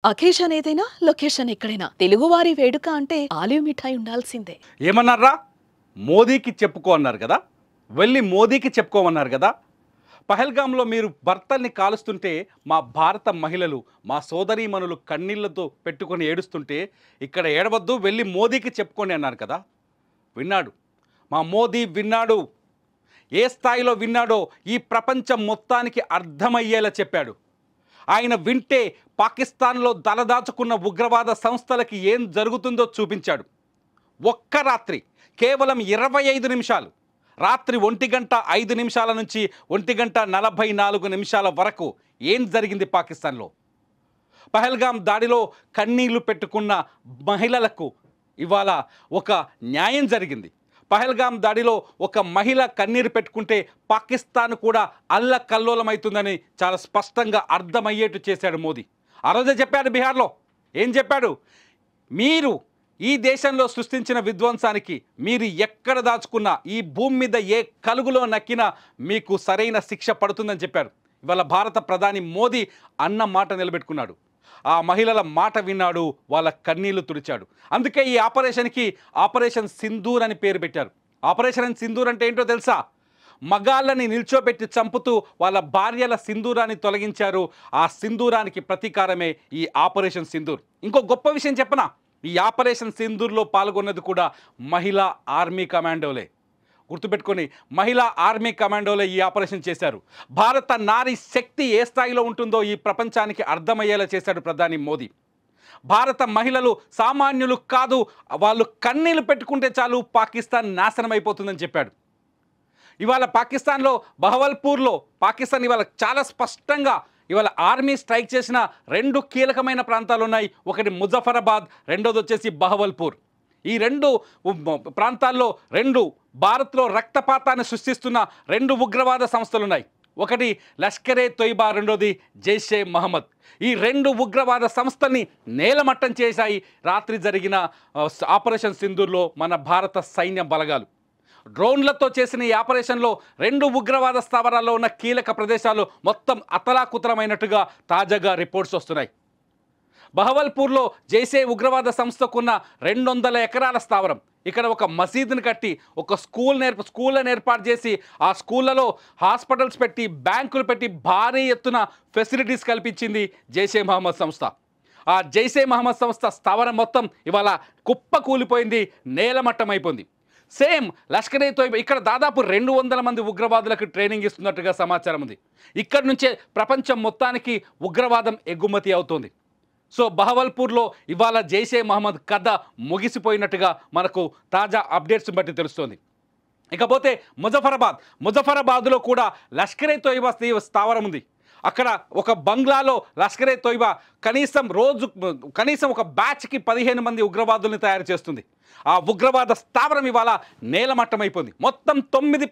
Occasion ఏదైనా location ఎక్కడైనా తెలుగువారి వేడుక అంటే ఆలివ్ మిఠాయి ఉండాల్సిందే. ఏమన్నారా? మోదీకి చెప్పుకో అన్నారు కదా, వెళ్ళి మోదీకి చెప్పుకోమన్నారు కదా. పహల్గామ్లో మీరు భర్తల్ని కాలుస్తుంటే మా భారత మహిళలు, మా సోదరీమణులు కన్నీళ్లతో పెట్టుకొని ఏడుస్తుంటే ఇక్కడ ఏడవద్దు, వెళ్ళి మోదీకి చెప్పుకోండి అన్నారు కదా. విన్నాడు, మా మోదీ విన్నాడు. ఏ స్థాయిలో విన్నాడో ఈ ప్రపంచం మొత్తానికి అర్థమయ్యేలా చెప్పాడు. ఆయన వింటే పాకిస్తాన్లో తలదాచుకున్న ఉగ్రవాద సంస్థలకి ఏం జరుగుతుందో చూపించాడు. ఒక్క రాత్రి కేవలం 25 నిమిషాలు, రాత్రి 1:05 నుంచి 1:44 వరకు ఏం జరిగింది పాకిస్తాన్లో? పహల్గామ్ దాడిలో కన్నీళ్లు పెట్టుకున్న మహిళలకు ఇవాళ ఒక న్యాయం జరిగింది. పహల్గామ్ దాడిలో ఒక మహిళ కన్నీరు పెట్టుకుంటే పాకిస్తాన్ కూడా అల్లకల్లోలమవుతుందని చాలా స్పష్టంగా అర్థమయ్యేట్టు చేశాడు మోదీ. ఆ రోజే చెప్పాడు బీహార్లో. ఏం చెప్పాడు? మీరు ఈ దేశంలో సృష్టించిన విధ్వంసానికి మీరు ఎక్కడ దాచుకున్నా, ఈ భూమి మీద ఏ కలుగులో నక్కినా మీకు సరైన శిక్ష పడుతుందని చెప్పారు. ఇవాళ భారత ప్రధాని మోదీ అన్న మాట నిలబెట్టుకున్నాడు. ఆ మహిళల మాట విన్నాడు, వాళ్ళ కన్నీళ్లు తుడిచాడు. అందుకే ఈ ఆపరేషన్కి ఆపరేషన్ సింధూర్ అని పేరు పెట్టారు. ఆపరేషన్ సింధూర్ అంటే ఏంటో తెలుసా? మగాళ్ళని నిల్చోబెట్టి చంపుతూ వాళ్ళ భార్యల సింధూరాన్ని తొలగించారు. ఆ సింధూరానికి ప్రతీకారమే ఈ ఆపరేషన్ సింధూర్. ఇంకో గొప్ప విషయం చెప్పనా? ఈ ఆపరేషన్ సింధూర్లో పాల్గొన్నది కూడా మహిళా ఆర్మీ కమాండోలే. గుర్తుపెట్టుకొని, మహిళా ఆర్మీ కమాండోలే ఈ ఆపరేషన్ చేశారు. భారత నారీ శక్తి ఏ స్థాయిలో ఉంటుందో ఈ ప్రపంచానికి అర్థమయ్యేలా చేశాడు ప్రధాని మోదీ. భారత మహిళలు సామాన్యులు కాదు, వాళ్ళు కన్నీళ్లు పెట్టుకుంటే చాలు పాకిస్తాన్ నాశనం అయిపోతుందని చెప్పాడు. ఇవాళ పాకిస్తాన్లో బహవల్పూర్లో పాకిస్తాన్ ఇవాళ చాలా స్పష్టంగా ఇవాళ ఆర్మీ స్ట్రైక్ చేసిన 2 కీలకమైన ప్రాంతాలు ఉన్నాయి. ఒకటి ముజఫరాబాద్, రెండోది వచ్చేసి బహవల్పూర్. ఈ 2 ప్రాంతాల్లో 2 భారత్లో రక్తపాతాన్ని సృష్టిస్తున్న 2 ఉగ్రవాద సంస్థలు ఉన్నాయి. ఒకటి లష్కరే తొయిబా, రెండోది జైషే మహమ్మద్. ఈ 2 ఉగ్రవాద సంస్థల్ని నేలమట్టం చేశాయి రాత్రి జరిగిన ఆపరేషన్ సింధూర్లో మన భారత సైన్య బలగాలు. డ్రోన్లతో చేసిన ఈ ఆపరేషన్లో 2 ఉగ్రవాద స్థావరాల్లో ఉన్న కీలక ప్రదేశాలు మొత్తం అతలాకుతలమైనట్టుగా తాజాగా రిపోర్ట్స్ వస్తున్నాయి. బహవల్పూర్లో జైషే ఉగ్రవాద సంస్థకున్న 200 ఎకరాల స్థావరం. ఇక్కడ ఒక మసీదుని కట్టి ఒక స్కూళ్ళను ఏర్పాటు చేసి ఆ స్కూళ్ళలో హాస్పిటల్స్ పెట్టి, బ్యాంకులు పెట్టి భారీ ఎత్తున ఫెసిలిటీస్ కల్పించింది జైషే మహమ్మద్ సంస్థ. ఆ జైషే మహమ్మద్ సంస్థ స్థావరం మొత్తం ఇవాళ కుప్ప కూలిపోయింది, నేలమట్టం అయిపోయింది. సేమ్ లష్కరే తోయిబా ఇక్కడ దాదాపు 200 మంది ఉగ్రవాదులకు ట్రైనింగ్ ఇస్తున్నట్టుగా సమాచారం ఉంది. ఇక్కడి నుంచే ప్రపంచం మొత్తానికి ఉగ్రవాదం ఎగుమతి అవుతోంది. సో బహవల్పూర్లో ఇవాళ జైషే మహమ్మద్ కథ ముగిసిపోయినట్టుగా మనకు తాజా అప్డేట్స్ని బట్టి తెలుస్తోంది. ఇకపోతే ముజఫరాబాద్లో కూడా లష్కరే తోయిబా స్థావరం ఉంది. అక్కడ ఒక బంగ్లాలో లష్కరే తోయిబా కనీసం ఒక బ్యాచ్కి 15 మంది ఉగ్రవాదుల్ని తయారు చేస్తుంది. ఆ ఉగ్రవాద స్థావరం ఇవాళ నేలమట్టమైపోయింది. మొత్తం 9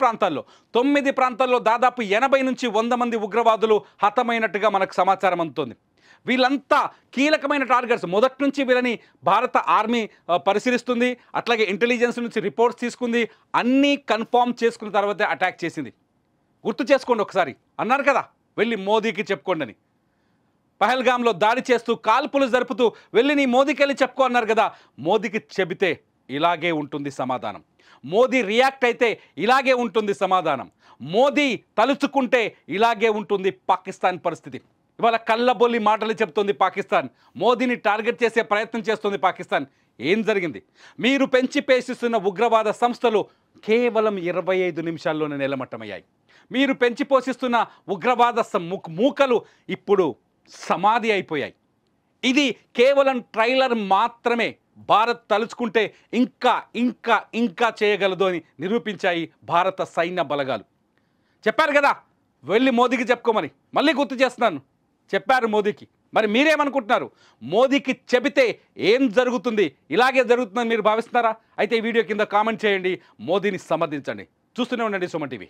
ప్రాంతాల్లో దాదాపు 80 నుంచి 100 మంది ఉగ్రవాదులు హతమైనట్టుగా మనకు సమాచారం అందుతోంది. వీళ్ళంతా కీలకమైన టార్గెట్స్. మొదటి నుంచి వీళ్ళని భారత ఆర్మీ పరిశీలిస్తుంది, అట్లాగే ఇంటెలిజెన్స్ నుంచి రిపోర్ట్స్ తీసుకుంది, అన్నీ కన్ఫర్మ్ చేసుకున్న తర్వాతే అటాక్ చేసింది. గుర్తు చేసుకోండి ఒకసారి, అన్నారు కదా వెళ్ళి మోదీకి చెప్పుకోండి అని. పహల్గామ్లో దాడి చేస్తూ కాల్పులు జరుపుతూ వెళ్ళి నీ మోదీకి వెళ్ళి చెప్పుకో అన్నారు కదా. మోదీకి చెబితే ఇలాగే ఉంటుంది సమాధానం. మోదీ రియాక్ట్ అయితే ఇలాగే ఉంటుంది సమాధానం. మోదీ తలుచుకుంటే ఇలాగే ఉంటుంది పాకిస్తాన్ పరిస్థితి. ఇవాళ కళ్ళబొల్లి మాటలు చెప్తుంది పాకిస్తాన్. మోదీని టార్గెట్ చేసే ప్రయత్నం చేస్తుంది పాకిస్తాన్. ఏం జరిగింది? మీరు పెంచి పోషిస్తున్న ఉగ్రవాద సంస్థలు కేవలం 25 నిమిషాల్లోనే నేలమట్టమయ్యాయి. మీరు పెంచి పోషిస్తున్న ఉగ్రవాద మూకలు ఇప్పుడు సమాధి అయిపోయాయి. ఇది కేవలం ట్రైలర్ మాత్రమే. భారత్ తలుచుకుంటే ఇంకా ఇంకా ఇంకా చేయగలదు అని నిరూపించాయి భారత సైన్య బలగాలు. చెప్పారు కదా వెళ్ళి మోదీకి చెప్పుకోమని. మళ్ళీ గుర్తు చేస్తున్నాను, చెప్పారు మోదీకి. మరి మీరేమనుకుంటున్నారు? మోదీకి చెబితే ఏం జరుగుతుంది? ఇలాగే జరుగుతుందని మీరు భావిస్తున్నారా? అయితే ఈ వీడియో కింద కామెంట్ చేయండి, మోదీని సమర్థించండి. చూస్తూనే ఉండండి సుమన్ టీవీ.